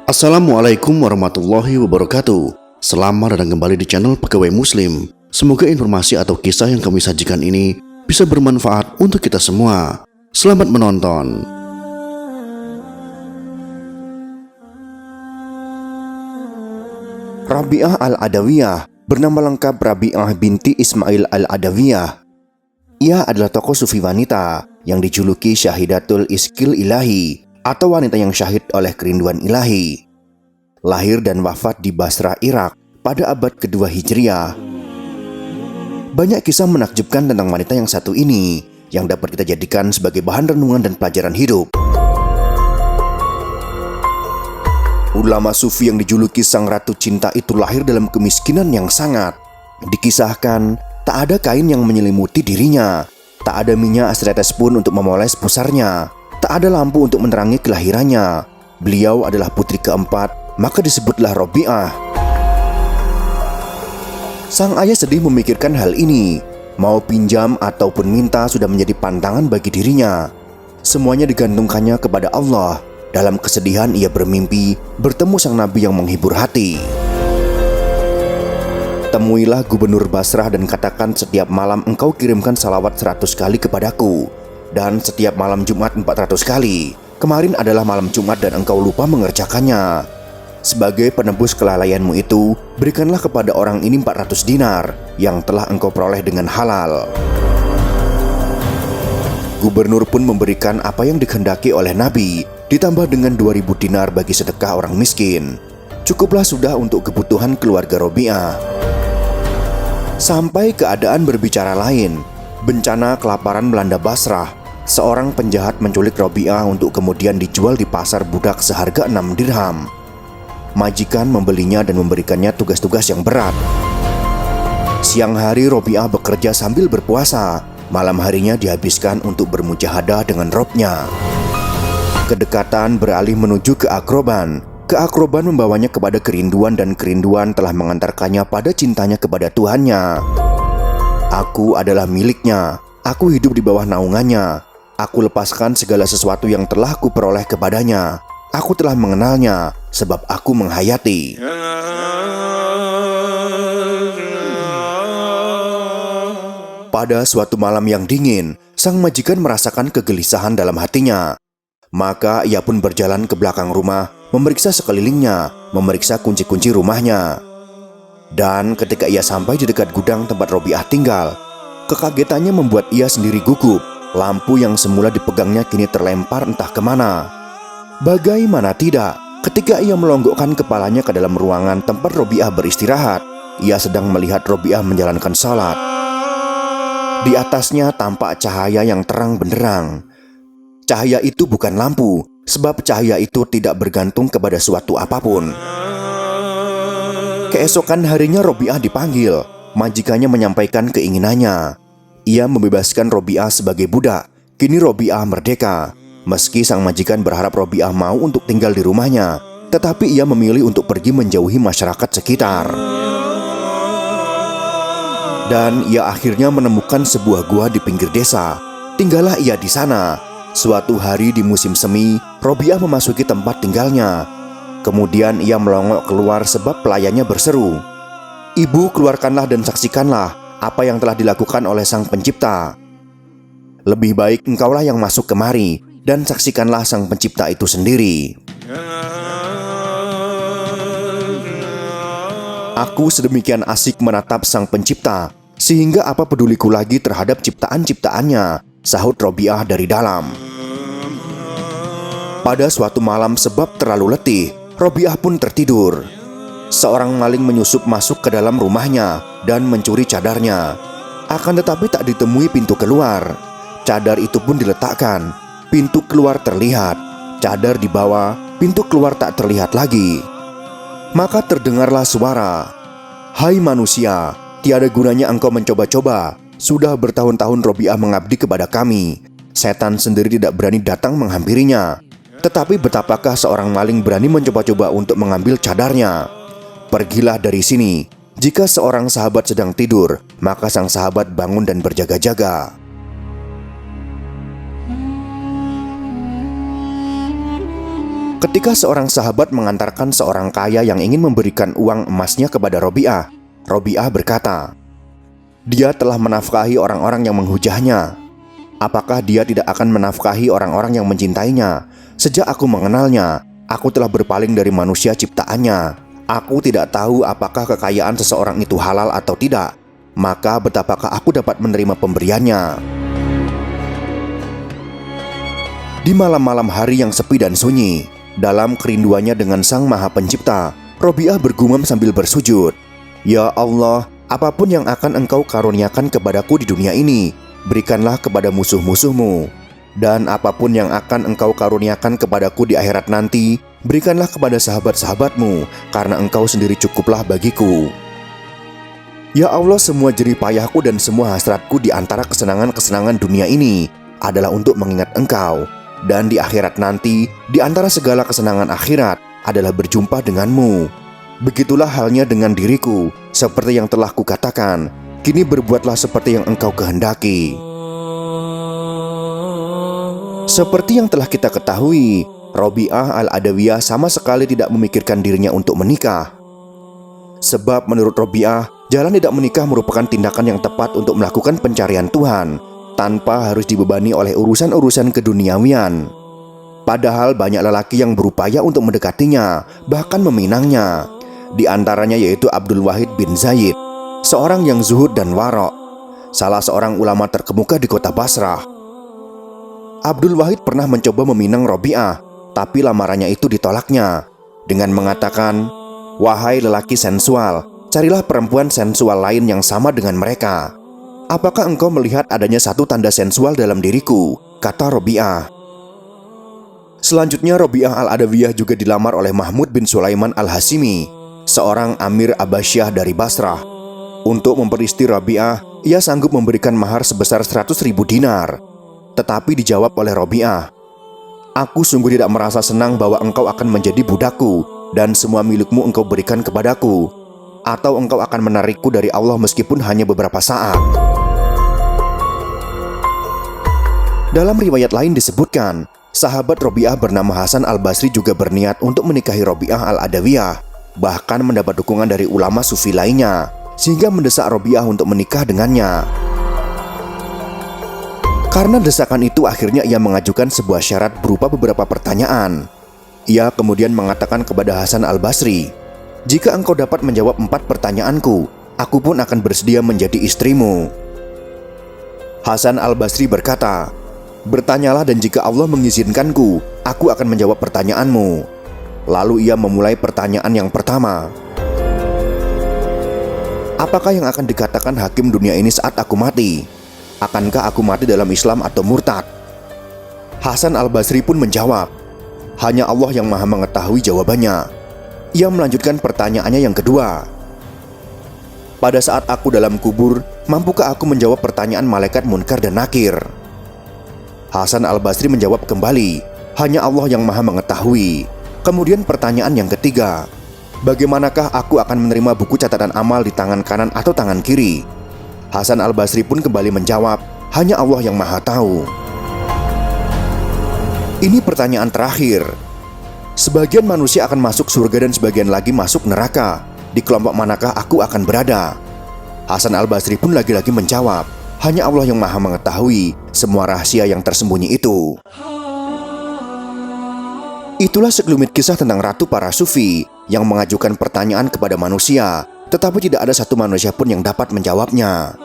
Assalamualaikum warahmatullahi wabarakatuh. Selamat datang kembali di channel Pegawai Muslim. Semoga informasi atau kisah yang kami sajikan ini bisa bermanfaat untuk kita semua. Selamat menonton. Rabi'ah Al-Adawiyah bernama lengkap Rabi'ah binti Ismail Al-Adawiyah. Ia adalah tokoh sufi wanita yang dijuluki Syahidatul Iskil Ilahi atau wanita yang syahid oleh kerinduan ilahi. Lahir dan wafat di Basra, Irak pada abad kedua Hijriah. Banyak kisah menakjubkan tentang wanita yang satu ini yang dapat kita jadikan sebagai bahan renungan dan pelajaran hidup. Ulama sufi yang dijuluki sang ratu cinta itu lahir dalam kemiskinan yang sangat. Dikisahkan, tak ada kain yang menyelimuti dirinya, tak ada minyak setetes pun untuk memoles pusarnya, tak ada lampu untuk menerangi kelahirannya. Beliau adalah putri keempat, maka disebutlah Rabi'ah. Sang ayah sedih memikirkan hal ini. Mau pinjam ataupun minta sudah menjadi pantangan bagi dirinya. Semuanya digantungkannya kepada Allah. Dalam kesedihan ia bermimpi bertemu sang nabi yang menghibur hati. Temuilah gubernur Basrah dan katakan, setiap malam engkau kirimkan salawat 100 kali kepadaku, dan setiap malam Jumat 400 kali. Kemarin adalah malam Jumat dan engkau lupa mengerjakannya. Sebagai penebus kelalaianmu itu, berikanlah kepada orang ini 400 dinar yang telah engkau peroleh dengan halal. Gubernur pun memberikan apa yang dikehendaki oleh Nabi, ditambah dengan 2000 dinar bagi sedekah orang miskin. Cukuplah sudah untuk kebutuhan keluarga Rabi'ah. Sampai keadaan berbicara lain. Bencana kelaparan melanda Basrah. Seorang penjahat menculik Rabi'ah untuk kemudian dijual di pasar budak seharga 6 dirham. Majikan membelinya dan memberikannya tugas-tugas yang berat. Siang hari Rabi'ah bekerja sambil berpuasa. Malam harinya dihabiskan untuk bermujahadah dengan Robnya. Kedekatan beralih menuju keakroban. Keakroban membawanya kepada kerinduan dan kerinduan telah mengantarkannya pada cintanya kepada Tuhannya. Aku adalah miliknya. Aku hidup di bawah naungannya. Aku lepaskan segala sesuatu yang telah kuperoleh kepadanya. Aku telah mengenalnya sebab aku menghayati. Pada suatu malam yang dingin, sang majikan merasakan kegelisahan dalam hatinya. Maka ia pun berjalan ke belakang rumah, memeriksa sekelilingnya, memeriksa kunci-kunci rumahnya. Dan ketika ia sampai di dekat gudang tempat Rabi'ah tinggal, kekagetannya membuat ia sendiri gugup. Lampu yang semula dipegangnya kini terlempar entah kemana. Bagaimana tidak, ketika ia melonggokkan kepalanya ke dalam ruangan tempat Rabi'ah beristirahat, ia sedang melihat Rabi'ah menjalankan salat. Di atasnya tampak cahaya yang terang benderang. Cahaya itu bukan lampu, sebab cahaya itu tidak bergantung kepada suatu apapun. Keesokan harinya Rabi'ah dipanggil. Majikannya menyampaikan keinginannya. Ia membebaskan Rabi'ah sebagai budak. Kini Rabi'ah merdeka. Meski sang majikan berharap Rabi'ah mau untuk tinggal di rumahnya, tetapi ia memilih untuk pergi menjauhi masyarakat sekitar. Dan ia akhirnya menemukan sebuah gua di pinggir desa. Tinggallah ia di sana. Suatu hari di musim semi, Rabi'ah memasuki tempat tinggalnya. Kemudian ia melongok keluar sebab pelayannya berseru, "Ibu, keluarkanlah dan saksikanlah apa yang telah dilakukan oleh Sang Pencipta. Lebih baik engkaulah yang masuk kemari dan saksikanlah Sang Pencipta itu sendiri." Aku sedemikian asik menatap Sang Pencipta, sehingga apa peduliku lagi terhadap ciptaan-ciptaannya, sahut Rabi'ah dari dalam. Pada suatu malam sebab terlalu letih, Rabi'ah pun tertidur. Seorang maling menyusup masuk ke dalam rumahnya dan mencuri cadarnya. Akan tetapi tak ditemui pintu keluar. Cadar itu pun diletakkan. Pintu keluar terlihat. Cadar dibawa, pintu keluar tak terlihat lagi. Maka terdengarlah suara, "Hai manusia, tiada gunanya engkau mencoba-coba. Sudah bertahun-tahun Rabi'ah mengabdi kepada kami. Setan sendiri tidak berani datang menghampirinya. Tetapi betapakah seorang maling berani mencoba-coba untuk mengambil cadarnya? Pergilah dari sini. Jika seorang sahabat sedang tidur, maka sang sahabat bangun dan berjaga-jaga." Ketika seorang sahabat mengantarkan seorang kaya yang ingin memberikan uang emasnya kepada Robi'ah, Robi'ah berkata, "Dia telah menafkahi orang-orang yang menghujahnya. Apakah dia tidak akan menafkahi orang-orang yang mencintainya? Sejak aku mengenalnya, aku telah berpaling dari manusia ciptaannya. Aku tidak tahu apakah kekayaan seseorang itu halal atau tidak. Maka betapakah aku dapat menerima pemberiannya?" Di malam-malam hari yang sepi dan sunyi, dalam kerinduannya dengan Sang Maha Pencipta, Robi'ah bergumam sambil bersujud, "Ya Allah, apapun yang akan Engkau karuniakan kepadaku di dunia ini, berikanlah kepada musuh-musuhmu. Dan apapun yang akan Engkau karuniakan kepadaku di akhirat nanti, berikanlah kepada sahabat-sahabatmu, karena Engkau sendiri cukuplah bagiku. Ya Allah, semua jerih payahku dan semua hasratku di antara kesenangan-kesenangan dunia ini adalah untuk mengingat Engkau. Dan di akhirat nanti, di antara segala kesenangan akhirat adalah berjumpa denganmu. Begitulah halnya dengan diriku, seperti yang telah kukatakan. Kini berbuatlah seperti yang Engkau kehendaki." Seperti yang telah kita ketahui, Robi'ah Al-Adawiyah sama sekali tidak memikirkan dirinya untuk menikah. Sebab menurut Robi'ah, jalan tidak menikah merupakan tindakan yang tepat untuk melakukan pencarian Tuhan, tanpa harus dibebani oleh urusan-urusan keduniawian. Padahal banyak lelaki yang berupaya untuk mendekatinya, bahkan meminangnya. Di antaranya yaitu Abdul Wahid bin Zaid, seorang yang zuhud dan warok, salah seorang ulama terkemuka di kota Basrah. Abdul Wahid pernah mencoba meminang Robi'ah, tapi lamarannya itu ditolaknya dengan mengatakan, "Wahai lelaki sensual, carilah perempuan sensual lain yang sama dengan mereka. Apakah engkau melihat adanya satu tanda sensual dalam diriku?" kata Robi'ah. Selanjutnya Robi'ah Al-Adawiyah juga dilamar oleh Mahmud bin Sulaiman Al-Hasimi, seorang Amir Abbasiyah dari Basrah. Untuk memperisti Robi'ah, ia sanggup memberikan mahar sebesar 100.000 dinar. Tetapi dijawab oleh Robi'ah, "Aku sungguh tidak merasa senang bahwa engkau akan menjadi budakku dan semua milikmu engkau berikan kepadaku, atau engkau akan menarikku dari Allah meskipun hanya beberapa saat." Dalam riwayat lain disebutkan, sahabat Robi'ah bernama Hasan Al-Basri juga berniat untuk menikahi Robi'ah Al-Adawiyah, bahkan mendapat dukungan dari ulama sufi lainnya, sehingga mendesak Robi'ah untuk menikah dengannya. Karena desakan itu, akhirnya ia mengajukan sebuah syarat berupa beberapa pertanyaan. Ia kemudian mengatakan kepada Hasan Al-Basri, "Jika engkau dapat menjawab 4 pertanyaanku, aku pun akan bersedia menjadi istrimu." Hasan Al-Basri berkata, "Bertanyalah dan jika Allah mengizinkanku, aku akan menjawab pertanyaanmu." Lalu ia memulai pertanyaan yang pertama, "Apakah yang akan dikatakan hakim dunia ini saat aku mati? Akankah aku mati dalam Islam atau murtad?" Hasan Al-Basri pun menjawab, "Hanya Allah yang maha mengetahui jawabannya." Ia melanjutkan pertanyaannya yang kedua, "Pada saat aku dalam kubur, mampukah aku menjawab pertanyaan malaikat Munkar dan Nakir?" Hasan Al-Basri menjawab kembali, "Hanya Allah yang maha mengetahui." Kemudian pertanyaan yang ketiga, "Bagaimanakah aku akan menerima buku catatan amal di tangan kanan atau tangan kiri?" Hasan Al-Basri pun kembali menjawab, "Hanya Allah yang maha tahu." Ini pertanyaan terakhir. Sebagian manusia akan masuk surga dan sebagian lagi masuk neraka. Di kelompok manakah aku akan berada? Hasan Al-Basri pun lagi-lagi menjawab, "Hanya Allah yang maha mengetahui semua rahasia yang tersembunyi itu." Itulah sekelumit kisah tentang ratu para sufi yang mengajukan pertanyaan kepada manusia, tetapi tidak ada satu manusia pun yang dapat menjawabnya.